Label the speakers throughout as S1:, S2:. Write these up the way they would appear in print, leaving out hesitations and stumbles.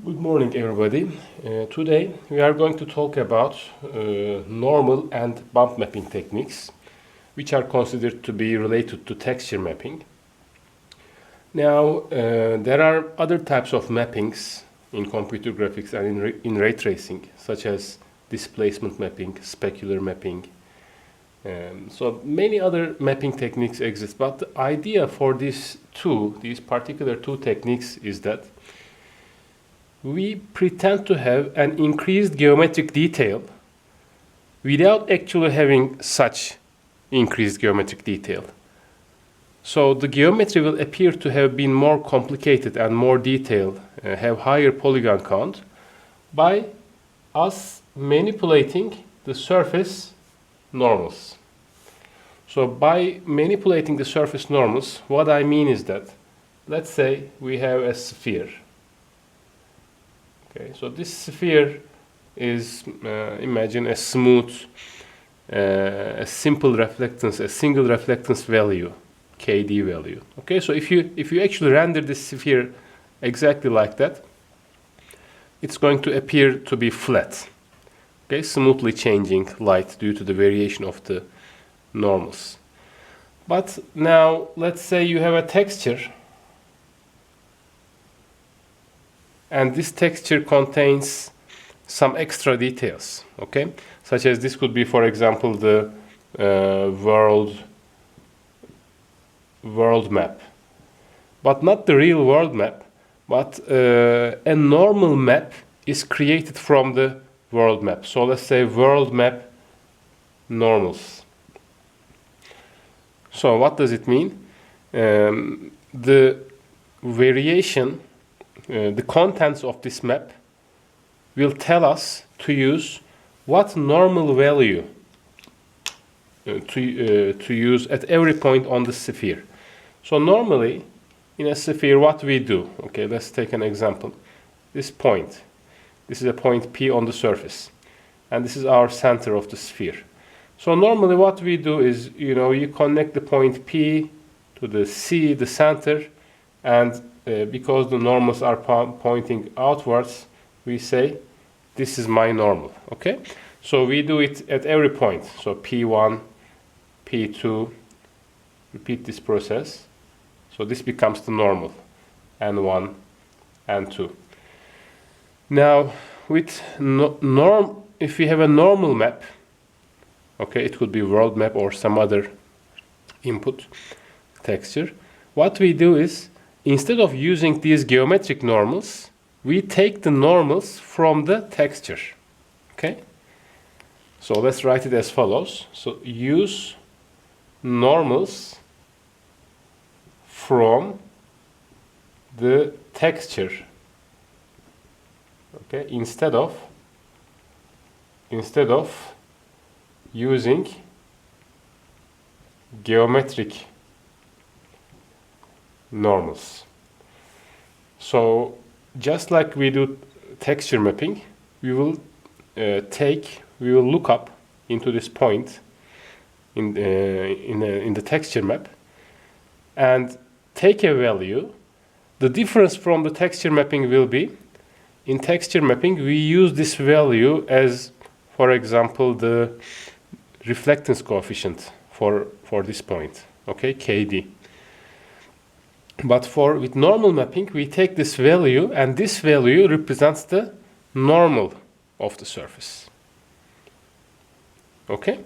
S1: Good morning, everybody. Today we are going to talk about normal and bump mapping techniques, which are considered to be related to texture mapping. Now, there are other types of mappings in computer graphics and in ray tracing, such as displacement mapping, specular mapping. So many other mapping techniques exist, but the idea for these particular two techniques is that we pretend to have an increased geometric detail without actually having such increased geometric detail. So the geometry will appear to have been more complicated and more detailed, have higher polygon count, by us manipulating the surface normals. So by manipulating the surface normals, what I mean is that, let's say we have a sphere. Okay, so this sphere is, imagine a smooth, a simple reflectance, a single reflectance value, KD value. Okay, so if you actually render this sphere exactly like that, it's going to appear to be flat. Okay, smoothly changing light due to the variation of the normals. But now let's say you have a texture, and this texture contains some extra details, okay? Such as this could be, for example, the world map. But not the real world map, but a normal map is created from the world map. So let's say world map normals. So what does it mean? The variation, the contents of this map will tell us to use what normal value to use at every point on the sphere. So normally in a sphere, what we do, okay, let's take an example. This point, this is a point P on the surface, and this is our center of the sphere. So normally what we do is, you connect the point P to the C, the center, and because the normals are pointing outwards, we say, this is my normal, okay? So we do it at every point. So P1, P2, repeat this process. So this becomes the normal, N1, N2. Now, with if we have a normal map, okay, it could be world map or some other input texture, what we do is, instead of using these geometric normals, we take the normals from the texture. Okay? So let's write it as follows. So use normals from the texture. Okay? Instead of using geometric normals. So just like we do texture mapping, we will look up into this point in the texture map and take a value. The difference from the texture mapping will be, in texture mapping we use this value as, for example, the reflectance coefficient for this point, okay, KD. But with normal mapping, we take this value, and this value represents the normal of the surface. Okay?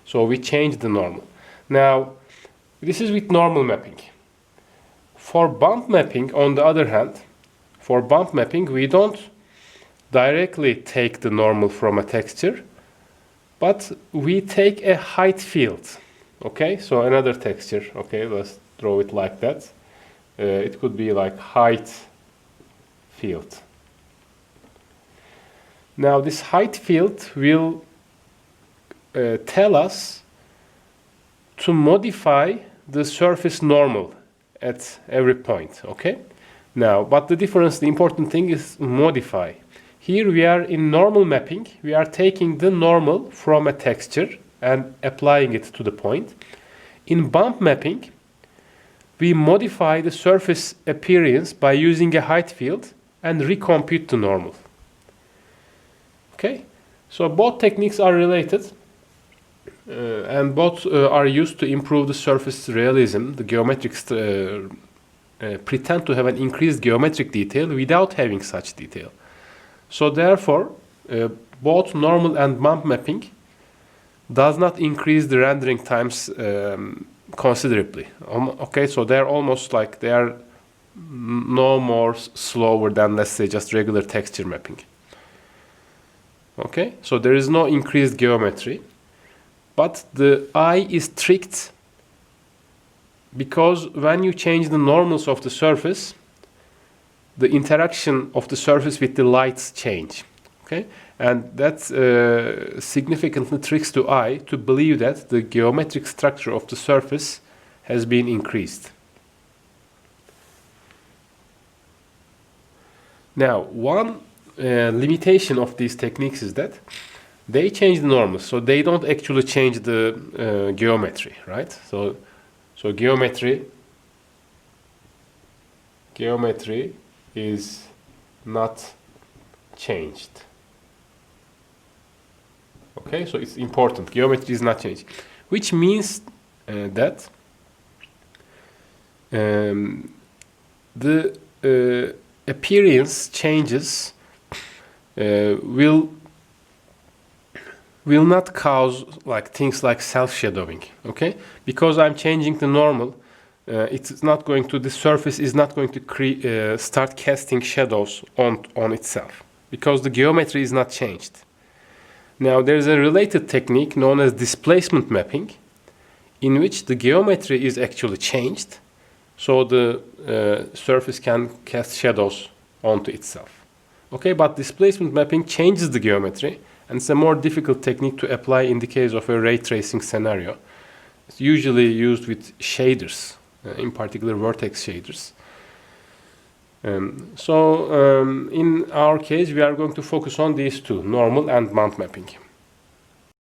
S1: So we change the normal. Now, this is with normal mapping. For bump mapping, on the other hand, we don't directly take the normal from a texture, but we take a height field. Okay? So another texture. Okay, let's draw it like that. It could be like height field. Now this height field will tell us to modify the surface normal at every point, okay? Now, but the important thing is modify. Here we are in normal mapping, we are taking the normal from a texture and applying it to the point. In bump mapping, we modify the surface appearance by using a height field and recompute the normal. Okay, so both techniques are related, and both are used to improve the surface realism. The geometrics pretend to have an increased geometric detail without having such detail. So therefore, both normal and bump mapping does not increase the rendering times considerably. Okay, so they're almost like they are no more slower than, let's say, just regular texture mapping. Okay, so there is no increased geometry, but the eye is tricked because when you change the normals of the surface, the interaction of the surface with the lights change. Okay, and that significantly tricks the eye to believe that the geometric structure of the surface has been increased. Now, one limitation of these techniques is that they change the normals, so they don't actually change the geometry, right? So geometry is not changed. Okay, so it's important. Geometry is not changed, which means that the appearance changes will not cause like things like self-shadowing. Okay, because I'm changing the normal, it's not going to, the surface is not going to start casting shadows on itself because the geometry is not changed. Now there's a related technique known as displacement mapping, in which the geometry is actually changed, so the surface can cast shadows onto itself. Okay, but displacement mapping changes the geometry, and it's a more difficult technique to apply in the case of a ray tracing scenario. It's usually used with shaders, in particular vertex shaders. In our case, we are going to focus on these two, normal and bump mapping.